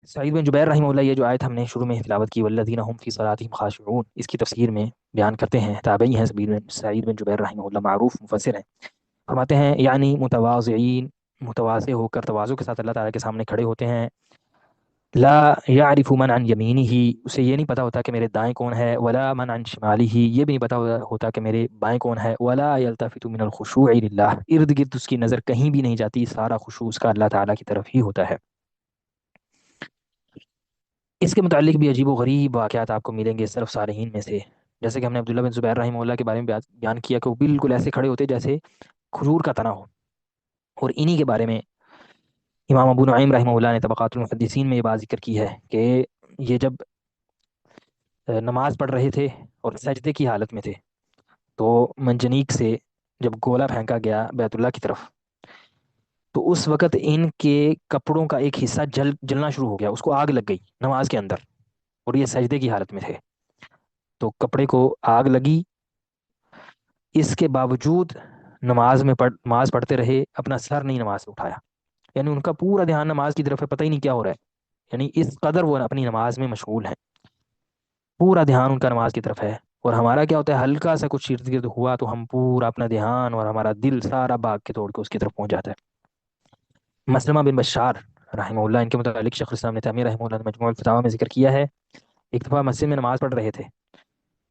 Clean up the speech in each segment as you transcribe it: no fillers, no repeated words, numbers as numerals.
سعید بن جبیر رحمہ اللہ، یہ جو آیت ہم نے شروع میں تلاوت کی، والذین هم فی صلاتہم خاشعون، اس کی تفسیر میں بیان کرتے ہیں، تابعی ہیں سعید بن جبیر رحمہ اللہ، معروف مفسر ہیں، فرماتے ہیں یعنی متواضعین، متواضع ہو کر تواضع کے ساتھ اللہ تعالیٰ کے سامنے کھڑے ہوتے ہیں، لا یعرف من عن یمینہ، اسے یہ نہیں پتا ہوتا کہ میرے دائیں کون ہے، ولا من عن شمالہ، یہ بھی نہیں پتا ہوتا کہ میرے بائیں کون ہے، ولا یلتفت من الخشوع للہ، ارد گرد اس کی نظر کہیں بھی نہیں جاتی، سارا خشوع اس کا اللہ تعالیٰ کی طرف ہی ہوتا ہے۔ اس کے متعلق بھی عجیب و غریب واقعات آپ کو ملیں گے سلف صالحین میں سے، جیسے کہ ہم نے عبداللہ بن زبیر رحمہ اللہ کے بارے میں بیان کیا کہ وہ بالکل ایسے کھڑے ہوتے جیسے کھجور کا تنا ہو، اور انہی کے بارے میں امام ابو نعیم رحمہ اللہ نے طبقات المحدثین میں یہ بات ذکر کی ہے کہ یہ جب نماز پڑھ رہے تھے اور سجدے کی حالت میں تھے، تو منجنیق سے جب گولا پھینکا گیا بیت اللہ کی طرف، تو اس وقت ان کے کپڑوں کا ایک حصہ جلنا شروع ہو گیا، اس کو آگ لگ گئی نماز کے اندر، اور یہ سجدے کی حالت میں تھے، تو کپڑے کو آگ لگی، اس کے باوجود نماز پڑھتے رہے، اپنا سر نہیں نماز سے اٹھایا، یعنی ان کا پورا دھیان نماز کی طرف ہے، پتہ ہی نہیں کیا ہو رہا ہے، یعنی اس قدر وہ اپنی نماز میں مشغول ہیں، پورا دھیان ان کا نماز کی طرف ہے۔ اور ہمارا کیا ہوتا ہے، ہلکا سا کچھ ارد گرد ہوا تو ہم پورا اپنا دھیان اور ہمارا دل سارا بھاگ کے توڑ کے اس کی طرف پہنچ جاتا ہے۔ مسلمہ بن بشار رحمہ اللہ، ان کے متعلق شیخ الاسلام ابن تیمیہ رحمہ اللہ نے مجموع الفتاوی میں ذکر کیا ہے، ایک دفعہ مسجد میں نماز پڑھ رہے تھے،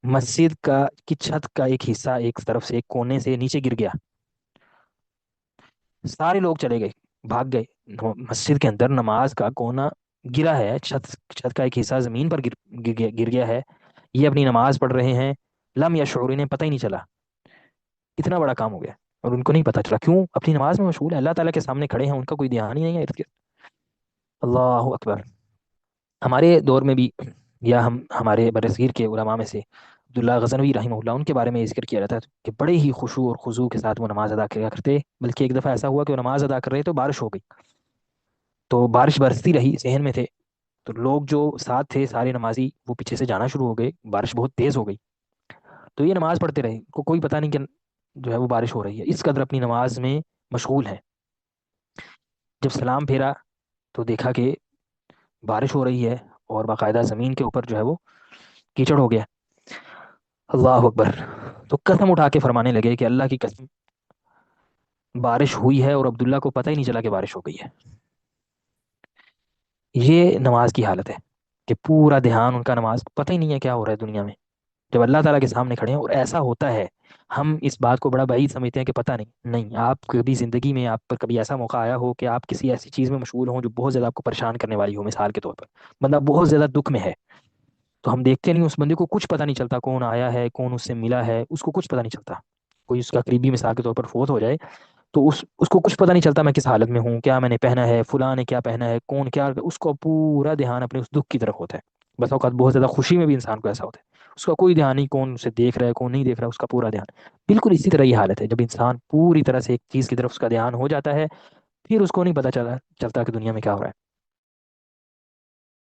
مسجد کی چھت کا ایک حصہ ایک طرف سے ایک کونے سے نیچے گر گیا، سارے لوگ چلے گئے، بھاگ گئے، مسجد کے اندر نماز کا کونا گرا ہے، چھت کا ایک حصہ زمین پر گر گیا ہے، یہ اپنی نماز پڑھ رہے ہیں، لم یشعر، انہیں پتہ ہی نہیں چلا، اتنا بڑا کام ہو گیا اور ان کو نہیں پتا چلا، کیوں؟ اپنی نماز میں مشغول ہے، اللہ تعالیٰ کے سامنے کھڑے ہیں، ان کا کوئی دھیان ہی نہیں ہے ارد گرد۔ اللہ اکبر۔ ہمارے دور میں بھی، یا ہمارے برصغیر کے علماء میں سے عبداللہ غزنوی رحمہ اللہ، ان کے بارے میں ذکر کیا جاتا ہے کہ بڑے ہی خشوع اور خضوع کے ساتھ وہ نماز ادا کیا کرتے، بلکہ ایک دفعہ ایسا ہوا کہ وہ نماز ادا کر رہے تو بارش ہو گئی، تو بارش برستی رہی، ذہن میں تھے، تو لوگ جو ساتھ تھے سارے نمازی وہ پیچھے سے جانا شروع ہو گئے، بارش بہت تیز ہو گئی، تو یہ نماز پڑھتے رہے، کو کوئی پتہ نہیں کہ جو ہے وہ بارش ہو رہی ہے، اس قدر اپنی نماز میں مشغول ہے۔ جب سلام پھیرا تو دیکھا کہ بارش ہو رہی ہے اور باقاعدہ زمین کے اوپر جو ہے وہ کیچڑ ہو گیا۔ اللہ اکبر۔ تو قسم اٹھا کے فرمانے لگے کہ اللہ کی قسم بارش ہوئی ہے اور عبداللہ کو پتہ ہی نہیں چلا کہ بارش ہو گئی ہے۔ یہ نماز کی حالت ہے کہ پورا دھیان ان کا نماز، پتہ ہی نہیں ہے کیا ہو رہا ہے دنیا میں، جب اللہ تعالیٰ کے سامنے کھڑے ہیں اور ایسا ہوتا ہے، ہم اس بات کو بڑا بعید سمجھتے ہیں کہ پتہ نہیں، نہیں، آپ کبھی زندگی میں آپ پر کبھی ایسا موقع آیا ہو کہ آپ کسی ایسی چیز میں مشغول ہوں جو بہت زیادہ آپ کو پریشان کرنے والی ہو، مثال کے طور پر بندہ بہت زیادہ دکھ میں ہے، تو ہم دیکھتے نہیں، اس بندے کو کچھ پتہ نہیں چلتا کون آیا ہے، کون اس سے ملا ہے، اس کو کچھ پتہ نہیں چلتا، کوئی اس کا قریبی مثال کے طور پر فوت ہو جائے تو اس کو کچھ پتہ نہیں چلتا میں کس حالت میں ہوں، کیا میں نے پہنا ہے، فلاں نے کیا پہنا ہے، کون کیا، اس کو پورا دھیان اپنے اس دکھ کی طرف ہوتا ہے، بس اوقات بہت زیادہ خوشی میں بھی انسان کو ایسا ہوتا ہے، اس کا کوئی دھیان نہیں کون اسے دیکھ رہا ہے کون نہیں دیکھ رہا ہے، اس کا پورا دھیان، بالکل اسی طرح یہ حالت ہے جب انسان پوری طرح سے ایک چیز کی طرف اس کا دھیان ہو جاتا ہے، پھر اس کو نہیں پتہ چلتا کہ دنیا میں کیا ہو رہا ہے۔